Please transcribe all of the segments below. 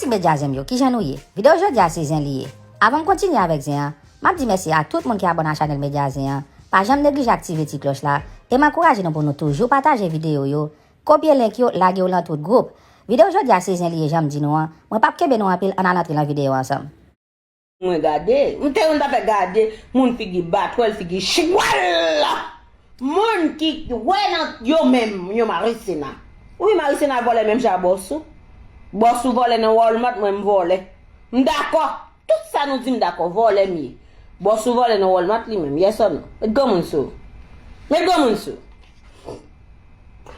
média j'aime yo, qui j'en ouye. Vidéo aujourd'hui à saison lié. Avant de continuer avec ça, m'a dit merci à tout le monde qui abonne à la chaîne média ça. Pas jamais négliger activer la cloche là et m'encourager pour nous toujours partager vidéo yo, copier link yo, laguer dans tout groupe. Vidéo aujourd'hui à saison lié, j'aime dire nous, moi pas kebe nous appel en allant dans la vidéo ensemble. Moi regarder, on t'a regarder, mon figi batwel figi choual. Mon qui ouais yo même, yo Maricena. Oui, Maricena vole même ja bossou. Bossou vole dans Walmart, moi vole. D'accord. Tout ça nous dit d'accord, vole mi. Bossou vole dans Walmart lui même, yes or no? Mais comment ça? Mais comment ça?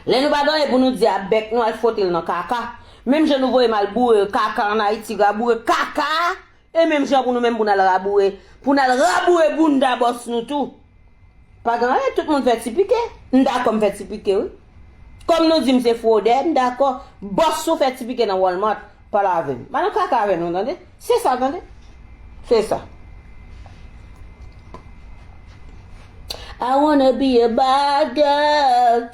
Les nous pas donner pour nous dire avec nous il faut dans caca. Même je nous vois mal bourrer caca en Haïti, bourrer caca. Et même gens pour nous même pour nous rabouer bunda boss nous tout. Pas grand tout le monde fait typiquer. D'accord, fait typiquer oui. Comme nous dit c'est fraude, d'accord. Boss sou fait typiquer dans Walmart pas la avec. Maintenant caca avec nous entendez? C'est ça entendez? C'est ça. I wanna be a bad girl.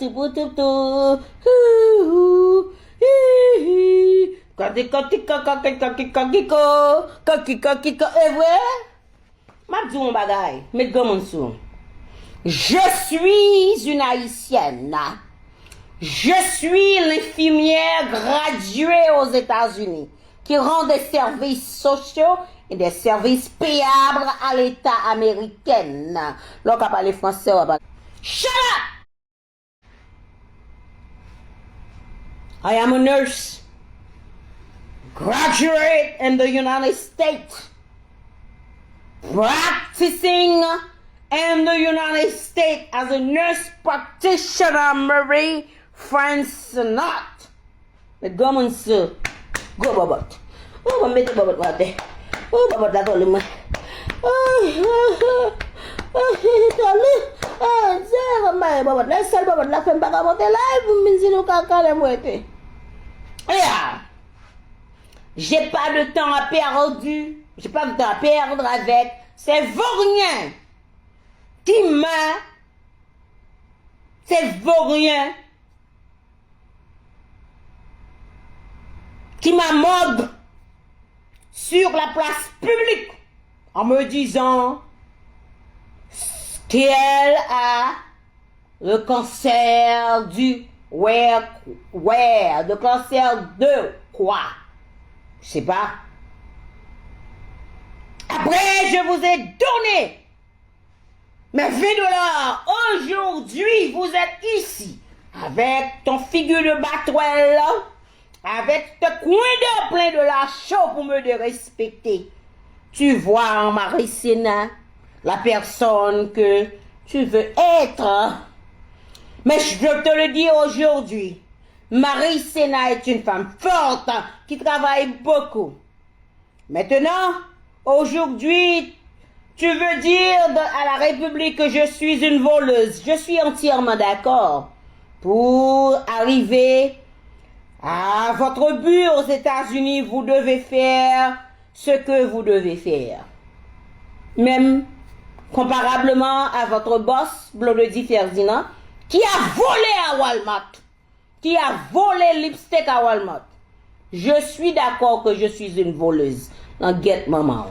Je suis une haïtienne. Je suis l'infirmière graduée aux États-Unis qui rend des services sociaux et des services payables à l'État américain. L'on va parler français, on va parler. Shut up! I am a nurse. Graduate in the United States, practicing in the United States as a nurse practitioner, Marie France not. But go on, sir. Go, Bobot. Oh, I'm making Bobot right there. Oh, Bobot, that's all in my. Bobot, let's sell Bobot, la femme back about the life, means you look at Kalamwete. Yeah. J'ai pas de temps à perdre. J'ai pas de temps à perdre avec ces vauriens qui m'a. Ces vauriens qui m'amodent sur la place publique en me disant qu'elle a le cancer du le cancer de quoi? Je sais pas. Après, je vous ai donné mes $20. Aujourd'hui, vous êtes ici avec ton figure de batouelle, avec ton coin de plein de la chaux pour me respecter. Tu vois en Maricena la personne que tu veux être. Mais je te le dis aujourd'hui. Maricena est une femme forte qui travaille beaucoup. Maintenant, aujourd'hui, tu veux dire à la République que je suis une voleuse. Je suis entièrement d'accord. Pour arriver à votre but aux États-Unis, vous devez faire ce que vous devez faire. Même comparablement à votre boss, Blondie Ferdinand, qui a volé à Walmart. Qui a volé lipstick à Walmart. Je suis d'accord que je suis une voleuse. Dans Get Maman.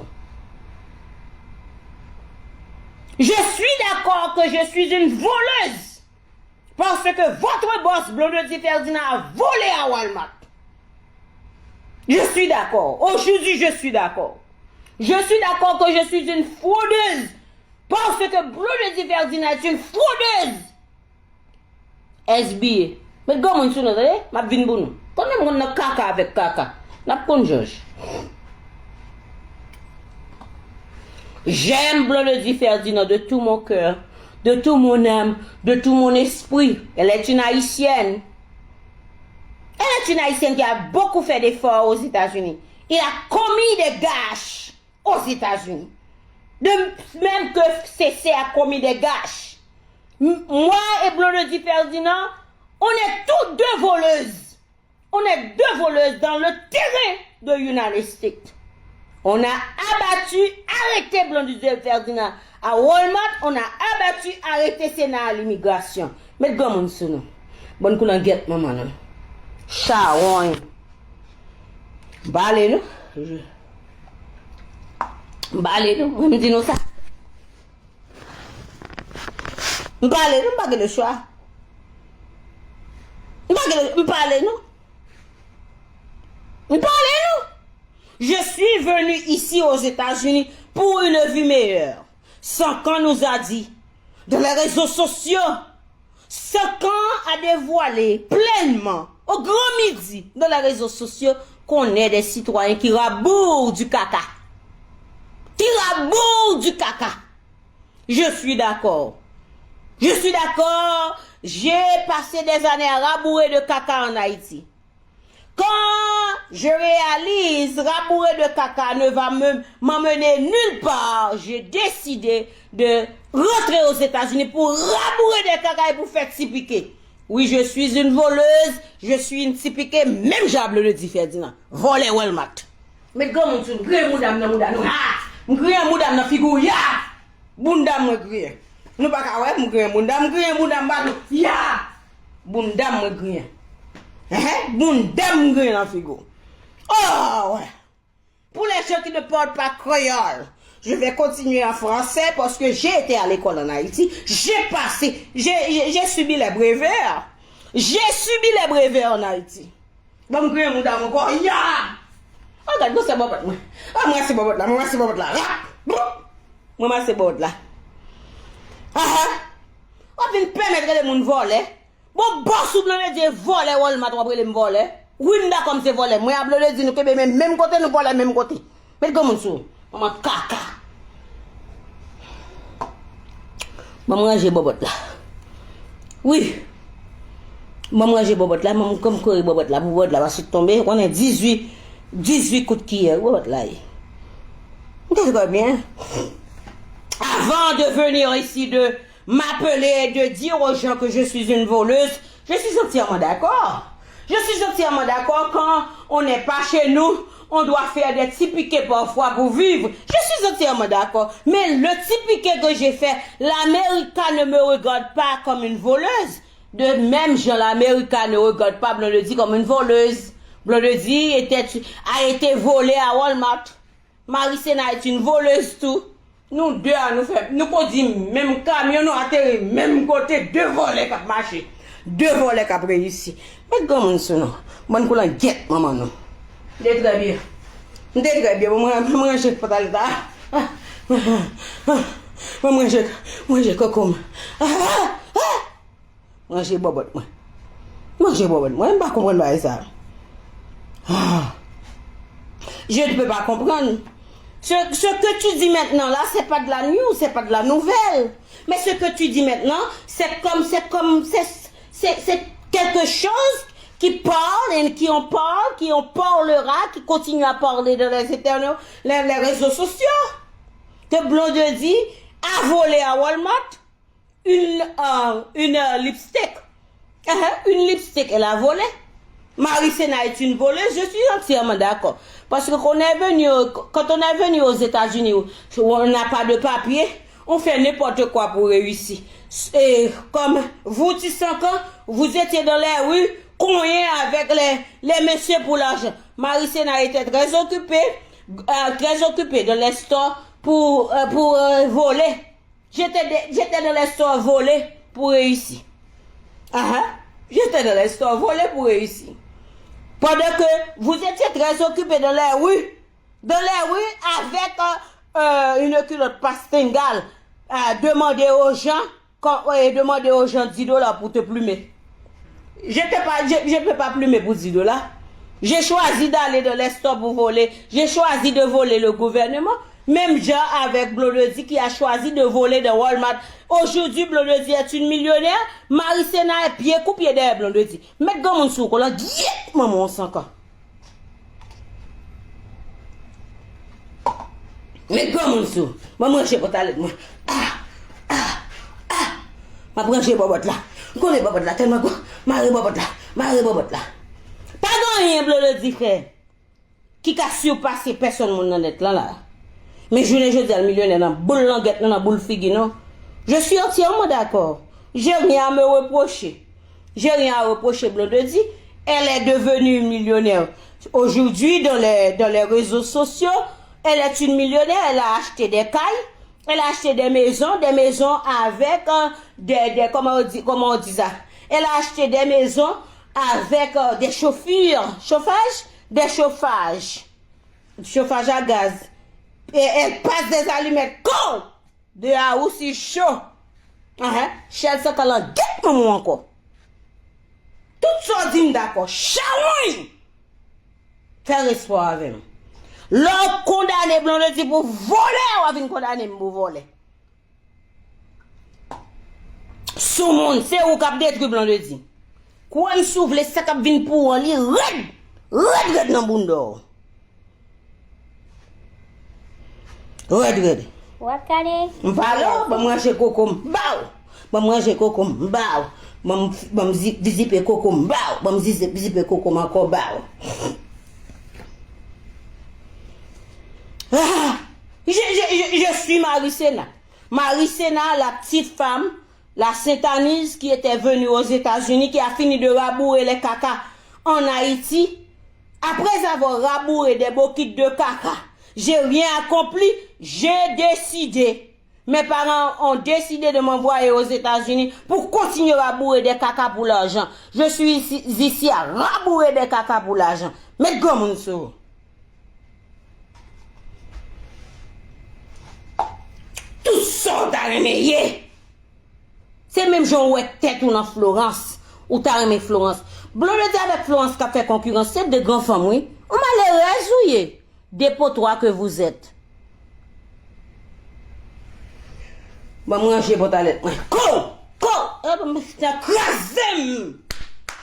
Je suis d'accord que je suis une voleuse. Parce que votre boss, Blondie Ferdinand, a volé à Walmart. Je suis d'accord. Aujourd'hui, je suis d'accord. Je suis d'accord que je suis une fraudeuse. Parce que Blondie Ferdinand est une fraudeuse. SBA. Mais comment tu nous dis, ma vie bonne. Quand on a caca avec caca, n'a pas de juge. J'aime Blondie Ferdinand de tout mon cœur, de tout mon âme, de tout mon esprit. Elle est une haïtienne. Elle est une haïtienne qui a beaucoup fait d'efforts aux États-Unis. Il a commis des gâches aux États-Unis. Même que CC a commis des gâches. Moi et Blondie Ferdinand, on est toutes deux voleuses. On est deux voleuses dans le terrain de United States. On a abattu, arrêté Blondie Ferdinand à Walmart. On a abattu, arrêté Sénat à l'immigration. Mais comment ça nous? Bonne qu'on en guette, maman. Chaouin. M'parler nous. M'parler nous. Me dis nous ça. M'parler nous, m'pas le choix. M'parler nous. M'parler nous. Je suis venu ici aux États-Unis pour une vie meilleure. 5 ans nous a dit, dans les réseaux sociaux, 5 ans a dévoilé pleinement, au grand midi, dans les réseaux sociaux, qu'on est des citoyens qui rabourent du caca. Qui rabourent du caca. Je suis d'accord. Je suis d'accord. J'ai passé des années à rabourer de caca en Haïti. Quand je réalise rabourer de caca ne va m'emmener nulle part, j'ai décidé de rentrer aux États-Unis pour rabourer de caca et pour faire tipiquer. Oui, je suis une voleuse, je suis une tipiquée, même j'able le dit Ferdinand. Voler Walmart. Mais comme on dit, gré moudam nan moudam, gré moudam nan figou, ya! Bundam me gré. Nous pas qu'à ouais, gré moudam badou, ya! Bundam me gré. Bundam gré dans figo. Oh ouais. Pour les gens qui ne parlent pas créole, je vais continuer en français parce que j'ai été à l'école en Haïti. J'ai subi les brevets. J'ai subi les brevets en Haïti. Bon, gré moudam encore, ya! Regarde, c'est bon, moi. Ah, moi, c'est bon, là. Moi, c'est bon, là. Moi, c'est bon, là. On vient permettre les gens voler. Bon, boss ou blanc de voler, Walmart, on va les voler. Winda comme c'est voler. Moi, blanc de dire, nous, même côté, nous voler, même côté. Mais comment ça? Maman, caca. Maman, j'ai bobot là. Oui. Maman, j'ai bobot là. Maman, comme quoi, bobot là, bobot là, va se tomber. On est 18 coups de cuillère. Bobot là. Qu'est-ce que bien? Avant de venir ici, de m'appeler, de dire aux gens que je suis une voleuse, je suis entièrement d'accord. Je suis entièrement d'accord quand on n'est pas chez nous, on doit faire des petits piquets parfois pour vivre. Je suis entièrement d'accord. Mais le petit piquet que j'ai fait, l'Américain ne me regarde pas comme une voleuse. De même, l'Américain ne regarde pas Blondie comme une voleuse. Blondie a été volée à Walmart. Marie-Séna est une voleuse tout. Nous deux, nous conduisons même camion, nous atterri même côté, 2 volets qui marché. 2 volets qui réussi. Mais comment ça non? Bon, qu'on la guette, maman non. Très bien. Très bien. Moi, je pas d'aller là. Moi, je cocomme. Moi, je bobot, moi. Moi, je bobot, moi, je ne peux pas comprendre ça. Je ne peux pas comprendre. Ce que tu dis maintenant là, c'est pas de la news, c'est pas de la nouvelle. Mais ce que tu dis maintenant, c'est quelque chose qui parle et qui en parlera, qui continue à parler dans les réseaux sociaux. Que Blondie a volé à Walmart une lipstick. Une lipstick, elle a volé. Marie-Séna est une voleuse, je suis entièrement d'accord. Parce que quand on est venu aux États-Unis, on n'a pas de papier, on fait n'importe quoi pour réussir. Et comme vous, 5 ans, vous étiez dans les rues, cognés avec les messieurs pour l'argent. Marie-Séna était très occupée dans les stores pour voler. J'étais dans les stores voler pour réussir. J'étais dans les stores voler pour réussir. Pendant que vous étiez très occupés dans les rues avec une culotte pastingale, demander aux gens 10 $ pour te plumer. Je ne peux pas plumer pour 10 $. J'ai choisi d'aller dans les stores pour voler. J'ai choisi de voler le gouvernement. Même Jean avec Blondie qui a choisi de voler de Walmart. Aujourd'hui, Blondie est une millionnaire. Marie-Séna est pied coupier derrière Blondie. Mais comment on qu'on l'a dit, maman, on s'en cas. Mais comment on maman, je sais pas t'aller moi. Ma branche bobot là. Qu'on est bobot là tellement quoi. Marie bobot là. Pas rien Blondie fait. Qui a surpassé personne mon dans net là. Mais je ne dis pas le millionnaire dans boule languette, dans boule figue, non. Je suis entièrement d'accord. J'ai rien à me reprocher. J'ai rien à reprocher, Blondie. Elle est devenue millionnaire. Aujourd'hui, dans les réseaux sociaux, elle est une millionnaire, elle a acheté des cailles, elle a acheté des maisons avec comment on dit ça? Elle a acheté des maisons avec des chauffage à gaz. Et elle passe des allumettes con de là aussi chaud. Chelle ça qu'elle a guette maman encore. Tout ça dit d'accord. Chaoui. Faire espoir avec nous. L'homme condamné blanc de dit pour voler, ou venir condamner pour voler. Sous monde, c'est où cap détruit blanc de dit. Quand il s'ouvre, ça cap vient pour lui, red dans bondo. Red. Wakane. M'palo, ba manger coco m'bao. Ba manger coco m'bao. Ba visiter coco m'bao. Ba visiter coco encore bao. Je suis Marie Sena. Marie Sena, la petite femme, la Sainte-Anise qui était venue aux États-Unis, qui a fini de rabourer les caca en Haïti. Après avoir rabouré des boquettes de caca, j'ai rien accompli, j'ai décidé. Mes parents ont décidé de m'envoyer aux États-Unis pour continuer à rabourer des caca pour l'argent. Je suis ici à rabourer des caca pour l'argent. Mais comment ça? Tout ça t'as remédié. C'est même Jean ou tête ou dans Florence. Ou t'as remis Florence. Blanc le dit avec Florence qui a fait concurrence, c'est de grands femmes, oui. On m'a les réjouillé. Des potois que vous êtes. Bon, moi, j'ai pas d'aller. C'est crasé.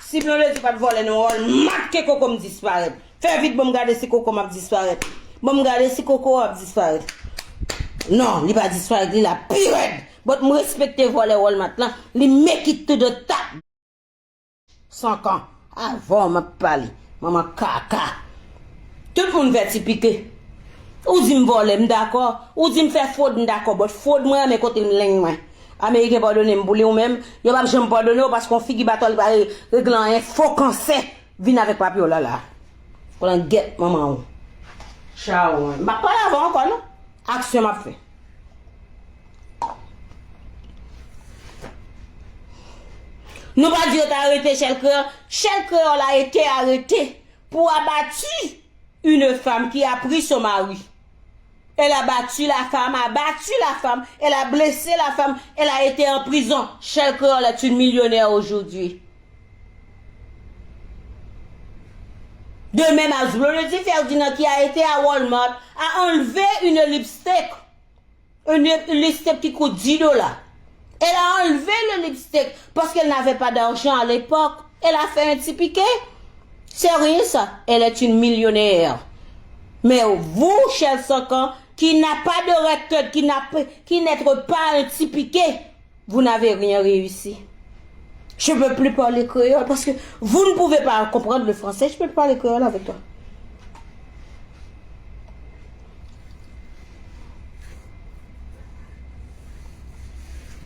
Si blanc le dit pas de voler, nous allons marquer Coco me disparaître. Fais vite, bon, me garder si Coco m'a disparaître. Bon, me garder si Coco a disparaître. Non, il va disparaître, il a pire. But me respecter voler Walmart là, il make it to the top. 5 ans avant m'a parlé, maman caca. Tout le monde va piquer. Ou dit me voler, d'accord, ou dit me faire faute, d'accord, but faute moi mais côté me ligne moi. Américain pardonner me bouler ou même, yo pas jamais pardonner parce qu'on figue battle par réglant un faux cancer, vinn avec papier là. Qu'on get maman. Ciao. M'a pas avant encore non. Action m'a fait. Nous pas dire arrêté Shell Creole. Shell Creole a été arrêté pour abattre une femme qui a pris son mari. Elle a battu la femme, elle a blessé la femme, elle a été en prison. Shell Creole est une millionnaire aujourd'hui. De même, Azuloneti Ferdinand qui a été à Walmart a enlevé une lipstick. Une lipstick qui coûte $10. Elle a enlevé le lipstick parce qu'elle n'avait pas d'argent à l'époque. Elle a fait un petit piquet. C'est rien ça. Elle est une millionnaire. Mais vous, cher Sankan, qui n'a pas de record, qui n'êtes pas un petit piquet, vous n'avez rien réussi. Je ne peux plus parler créole parce que vous ne pouvez pas comprendre le français. Je peux plus parler créole avec toi.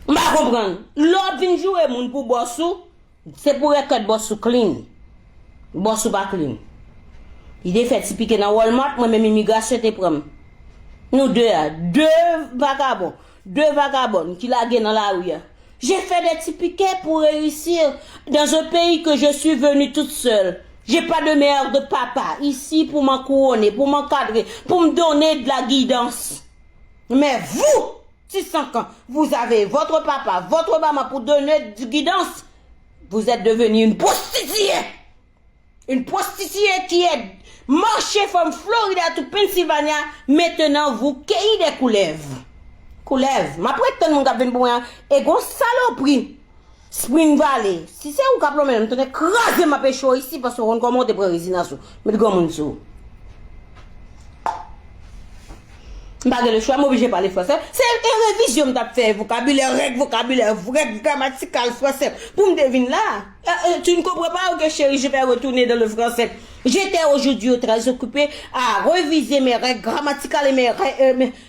Je ne comprends. L'autre vient jouer moun pour bossou, c'est pour que bossou clean. Bossou pas clean. Il est fait piquer dans Walmart, moi-même immigration te prend. Nous deux vagabonds qui la dans la rue. J'ai fait des petits piquets pour réussir dans un pays que je suis venue toute seule. J'ai pas de mère, de papa ici pour m'encouronner, pour m'encadrer, pour me donner de la guidance. Mais vous, 600 ans, vous avez votre papa, votre maman pour donner de guidance. Vous êtes devenu une prostituée. Une prostituée qui est marchée from Florida to Pennsylvania. Maintenant, vous cueillez des couleuvres. Couleuvres. Ma prétend mon gars vient pour moi. Et gros saloperie. Spring Valley. Si c'est où caplo même, t'en écraser ma pécho ici parce qu'on comment te prendre résidence. Mais de comment sou. M'pas le choix, m'obligé de parler français. C'est une révision m't'a fait vocabulaire, règle grammatical français. Pour me deviner là. Tu ne comprends pas que chérie, je vais retourner dans le français. J'étais aujourd'hui très occupée à réviser mes règles grammaticales et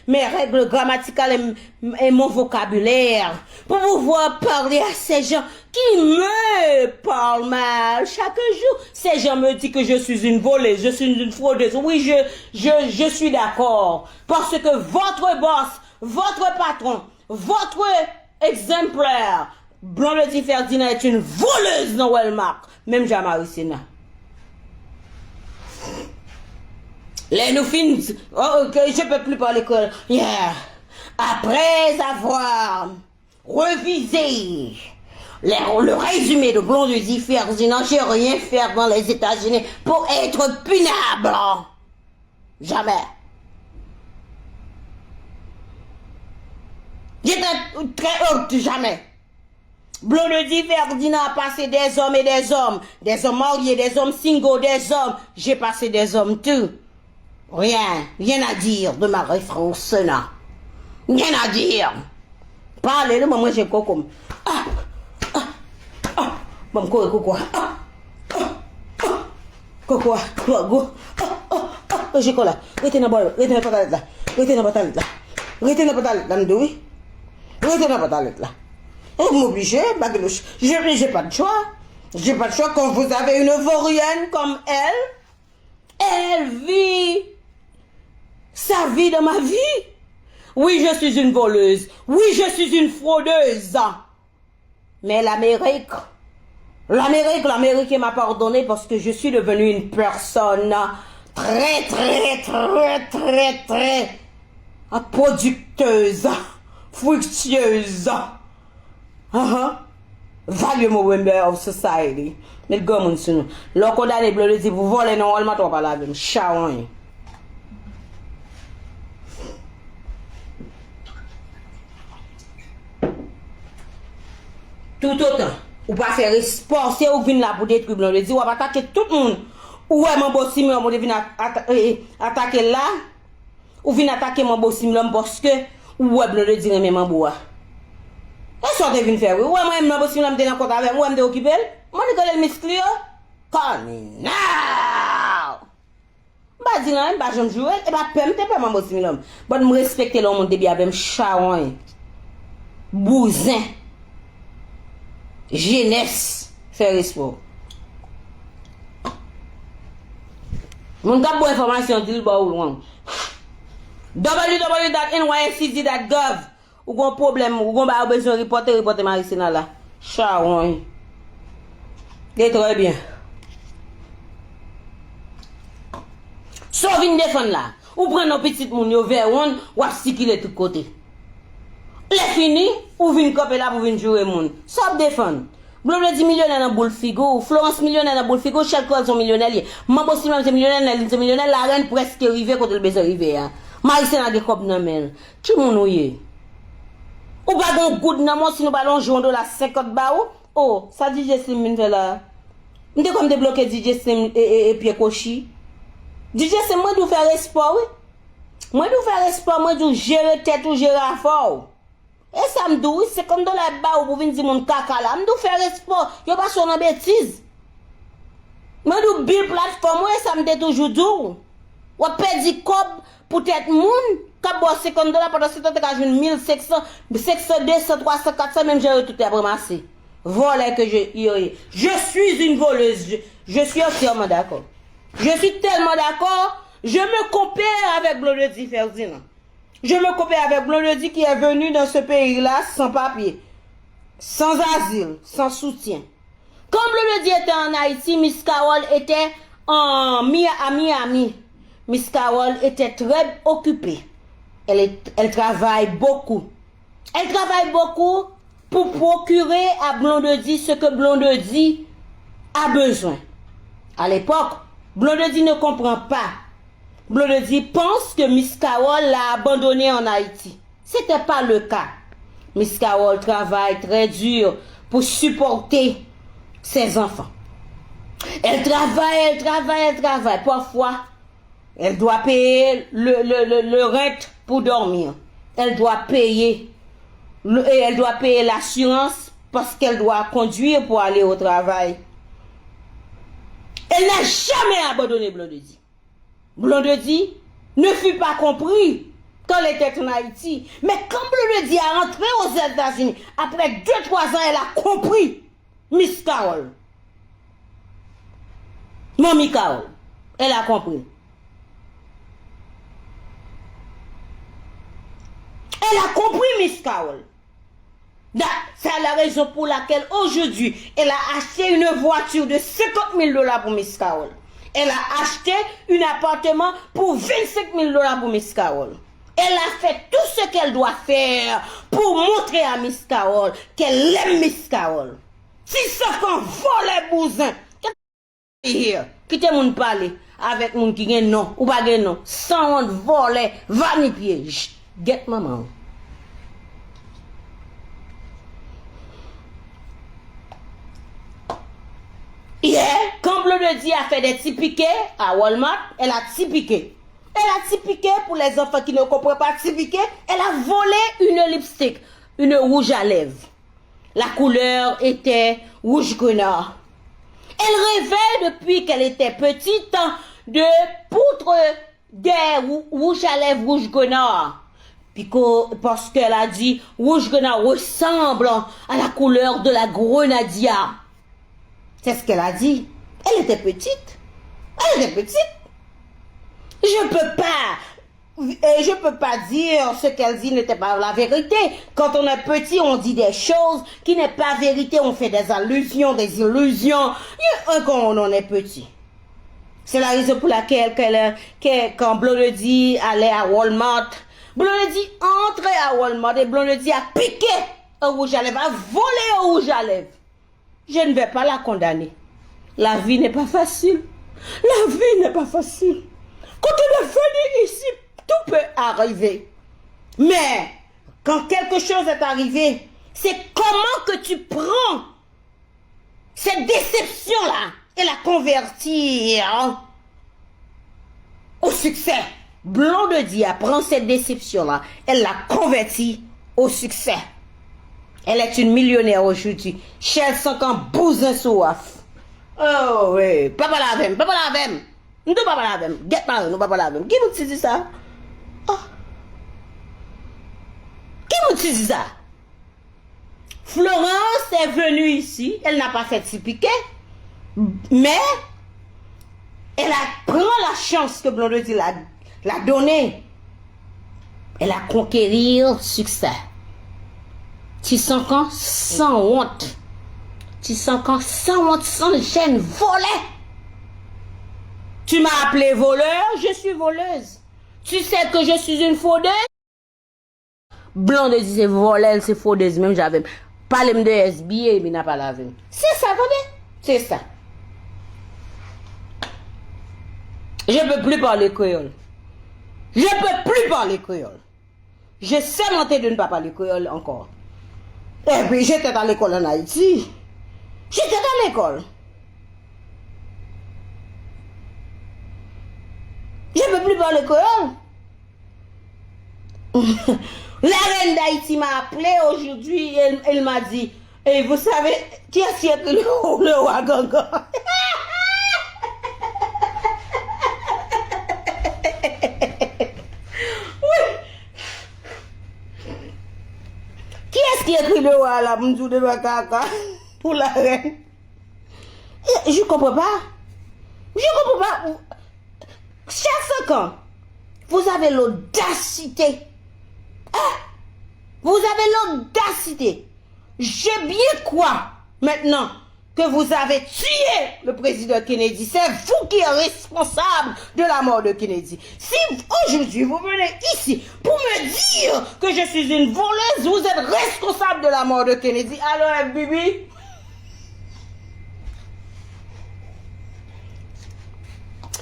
mes règles grammaticales et mon vocabulaire pour pouvoir parler à ces gens qui me parlent mal chaque jour. Ces gens me disent que je suis une voleuse, je suis une fraudeuse. Oui, je suis d'accord. Parce que votre boss, votre patron, votre exemplaire, Blondie Ferdinand est une voleuse dans Walmart. Même Jamari Sena. Les nous finissent. Oh, ok, je peux plus parler que. Yeah. Après avoir révisé le résumé de Blondie Ferdinand, j'ai rien fait dans les États-Unis pour être punable. Jamais. J'étais très haute, jamais. Blondie Ferdinand a passé des hommes et des hommes mariés, des hommes singles, des hommes. J'ai passé des hommes tout. Rien à dire de ma référence là. Rien à dire. Parlez de moi, j'ai quoi comme. Bon, quoi. Quoi. J'ai quoi là. Restez dans la patalette là. Restez dans la patalette là. Restez dans la patalette là, oui. Restez dans la patalette là. Vous m'obligez, j'ai pas de choix. J'ai pas de choix quand vous avez une vaurienne comme elle vit sa vie dans ma vie. Oui, je suis une voleuse. Oui, je suis une fraudeuse. Mais l'Amérique m'a pardonné parce que je suis devenue une personne très producteuse, fructueuse. Valuable member of society. Mais le gars, mon son, l'on condamne Blondie, vous volez non, on m'a trop parlé avec charon. Tout autant, ou pas faire sport, c'est ou venir là pour détruire Blondie, ou pas attaquer tout le monde. Ou mon beau Simon, ou venir attaquer là, ou venir attaquer mon beau Simon parce que, ou Blondie remet mon beau. Et ça te vient faire, oui. Ouais, moi, je me suis dans compte avec moi, je me occupé. Moi, je connais le muscle, Come now! Bah, dis là, bah, je me joue, et bah, pas mon boss, l'homme. Bon, me respecter l'homme, début avec charon, bousin, jeunesse, faire sport. Mon cap pour information, dit le bas ou loin. www.nyscd.gov. Ou gon problème, ou gon ba besoin reporter Maricina là. Charon. C'est très bien. Sauf une défense là. Ou prendre nos petites moun yo vers one, ou sikile tout côté. Les fini, ou vin copé là pour venir jouer moun. Sauf défense. Blondie millionnaire dans boule figo, Florence millionnaire dans boule figo, chaque fois sont millionnaires. Mambo si même millionnaire, la reine presque arrivé quand elle besoin arriver. Maricina de cop nan men. Qui moun ouye? Ou pas gon good nan moi si nous ballon jouer $50 oh ça DJ Slim min fait là m'te comme débloquer DJ Slim et Pierre Kochi DJ Slim moi dou faire sport oui moi dou faire sport moi dou gérer tête ou gérer fort et ça m'dou $50 ba ou pour venir dire mon caca là m'dou faire sport yo pas son bêtise moi dou bill plateforme ouais ça m'te toujours dou ou perdre cob pour tête moun quand boire $50 pendant ce temps tu as 1500 500 200 300 400 même j'ai tout à ramasser voilà que je suis une voleuse je suis entièrement d'accord je suis tellement d'accord je me compare avec Blondie Ferdinand je me compare avec Blondie qui est venu dans ce pays là sans papier sans asile sans soutien quand Blondie était en Haïti Miss Carole était à Miami Miss Carole était très occupée. Elle travaille beaucoup. Elle travaille beaucoup pour procurer à Blondie ce que Blondie a besoin. À l'époque, Blondie ne comprend pas. Blondie pense que Miss Carole l'a abandonné en Haïti. Ce n'était pas le cas. Miss Carole travaille très dur pour supporter ses enfants. Elle travaille. Parfois, elle doit payer le rente pour dormir. Elle doit payer l'assurance parce qu'elle doit conduire pour aller au travail. Et Elle n'a jamais abandonné Blondedi. Blondedi ne fut pas compris quand elle était en Haïti. Mais quand Blondedi est rentré aux États-Unis, après 2-3 ans, elle a compris Miss Carol. Mamie Carol. Elle a compris. Elle a compris Miss Carol. C'est la raison pour laquelle aujourd'hui, elle a acheté une voiture de 50 000 $ pour Miss Carol. Elle a acheté un appartement pour 25 000 $ pour Miss Carol. Elle a fait tout ce qu'elle doit faire pour montrer à Miss Carol qu'elle aime Miss Carol. Si ça qu'on vole bousin, qui te moun parler avec moun qui gen non ou pas gen non, sans honte voler, va ni piège. Get maman. Hier, quand Blondedi a fait des petits piquets à Walmart, elle a petit piqué. Elle a petit piqué pour les enfants qui ne comprennent pas petit piqué. Elle a volé une lipstick, une rouge à lèvres. La couleur était rouge grenat. Elle rêvait depuis qu'elle était petite de poutre des rouges à lèvres rouge grenat. Parce qu'elle a dit rouge grenat ressemble à la couleur de la grenadia. C'est ce qu'elle a dit. Elle était petite. Elle était petite. Je peux pas dire ce qu'elle dit n'était pas la vérité. Quand on est petit, on dit des choses qui n'est pas vérité. On fait des allusions, des illusions. Quand on en est petit. C'est la raison pour laquelle quand Blondedi allait à Walmart, Blondedi entrait à Walmart et Blondedi a piqué un rouge à lèvres, a volé un rouge à lèvres. Je ne vais pas la condamner. La vie n'est pas facile. La vie n'est pas facile. Quand on est venu ici, tout peut arriver. Mais quand quelque chose est arrivé, c'est comment que tu prends cette déception-là et la convertir au succès. Blondedi prend cette déception-là, elle l'a convertie au succès. Elle est une millionnaire aujourd'hui. Chelle 50 bousin soif. Oh oui. Papa la vem. Nous ne papa la vem. Get mal, nous papa la vem. Qui nous dit ça? Oh. Qui nous dit ça? Florence est venue ici. Elle n'a pas fait si piqué. Mais elle prend la chance que Blondedi l'a donnée. Elle a conquérir succès. Tu sens quand sans honte. Tu sens quand sans honte, sans gêne, volée. Tu m'as appelé voleur, je suis voleuse. Tu sais que je suis une fraudeuse. Blondedi c'est voleur, c'est fraudeuse. Même j'avais parlé de SBA, mais n'a pas la vie. C'est ça, attendez. C'est ça. Je ne peux plus parler créole. Je ne peux plus parler créole. Je sais monter de ne pas parler créole encore. Et puis j'étais à l'école en Haïti. J'étais à l'école. Je ne peux plus parler créole. La reine d'Haïti m'a appelé aujourd'hui et elle m'a dit, et vous savez, qui a signé le roi Ganga? Qui est-ce qui écrit le roi là, Mdou de Bakaka, pour la reine? Je comprends pas. Je comprends pas. Chers 5 ans, vous avez l'audacité. Hein? Vous avez l'audacité. J'ai bien quoi maintenant que vous avez tué le président Kennedy. C'est vous qui êtes responsable de la mort de Kennedy. Si aujourd'hui vous venez ici pour me dire que je suis une voleuse, vous êtes responsable de la mort de Kennedy. Alors, Bibi,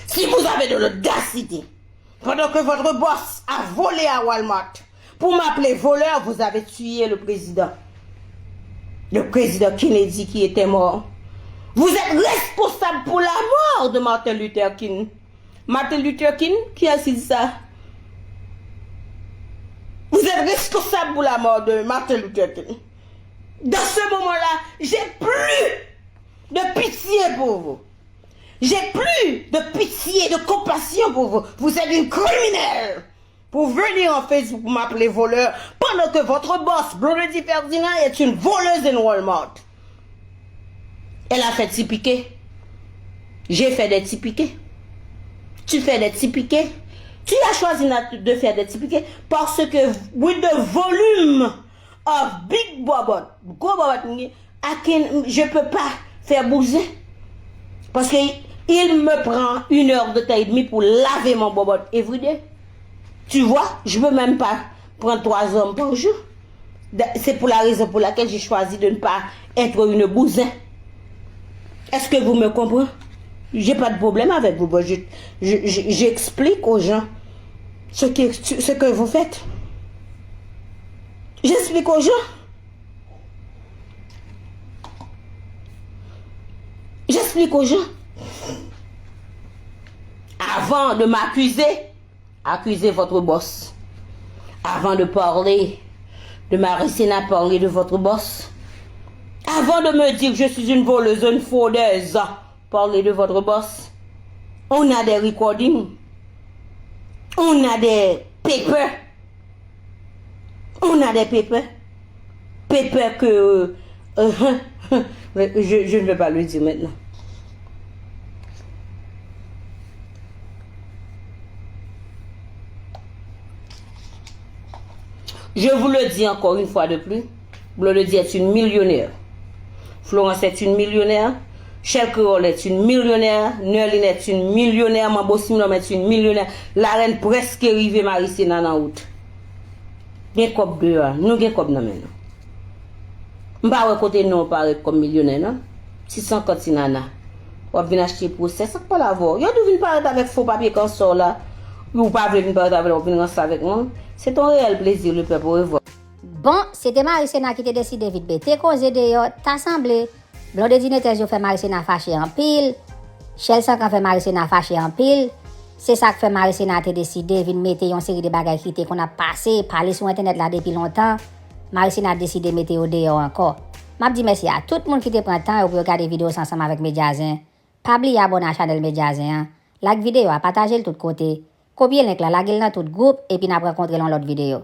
si vous avez de l'audacité, pendant que votre boss a volé à Walmart, pour m'appeler voleur, vous avez tué le président. Le président Kennedy qui était mort. Vous êtes responsable pour la mort de Martin Luther King. Martin Luther King, qui a dit ça? Vous êtes responsable pour la mort de Martin Luther King. Dans ce moment-là, j'ai plus de pitié pour vous. J'ai plus de pitié, de compassion pour vous. Vous êtes une criminelle. Pour venir en Facebook pour m'appeler voleur, pendant que votre boss, Blondie Ferdinand, est une voleuse en Walmart. Elle a fait piquer. J'ai fait des petits piquets. Tu fais des petits piquets. Tu as choisi de faire des petits piquets parce que with the volume of big bobot, je ne peux pas faire bouger. Parce que il me prend 1 heure de temps et demie pour laver mon bobot everyday. Tu vois, je ne peux même pas prendre 3 hommes par jour. C'est pour la raison pour laquelle j'ai choisi de ne pas être une bousin. Est-ce que vous me comprenez? J'ai pas de problème avec vous. J'explique aux gens ce que vous faites. J'explique aux gens. J'explique aux gens. Avant de m'accuser, accusez votre boss. Avant de parler de Maricena, parler de votre boss. Avant de me dire que je suis une voleuse, une fraudeuse, parlez de votre boss. On a des recordings. On a des papers. On a des papers. Papers que... je ne vais pas le dire maintenant. Je vous le dis encore une fois de plus. Blondie est une millionnaire. Florence est une millionnaire. Shell Creole est une millionnaire. Nerline est une millionnaire. Mambo Simon est une millionnaire. La reine presque arrivée Maricena en route. Bien comme deux, nous bien comme nous maintenant. M'pa ouais côté non paraît comme millionnaire non. 650 nana. On vient acheter pour ça pas l'avoir. Yo devine paraître avec faux papier quand sort là. Ou pas venir paraître avec on venir avec moi. C'est ton réel plaisir le peuple revoir. Bon, c'était Maricena qui t'a décidé vite bête causé de t'as semblé. Blondie Netejo fait Maricena fâché en pile. Shell 50 fait Maricena fâché en pile. C'est ça que fait Maricena t'a décidé vite mettre une série de bagages qui qu'on a passé parler sur internet là depuis longtemps. Maricena a décidé de mettre au dehors encore. M'a dit merci à tout le monde qui te prend temps pour regarder vidéo ensemble avec Mediazen. Pas oublier abonner à la chaîne Mediazen. Like vidéo, partager le tout côté. Copier le link là, la gueule dans tout groupe et puis n'a rencontrer dans l'autre vidéo.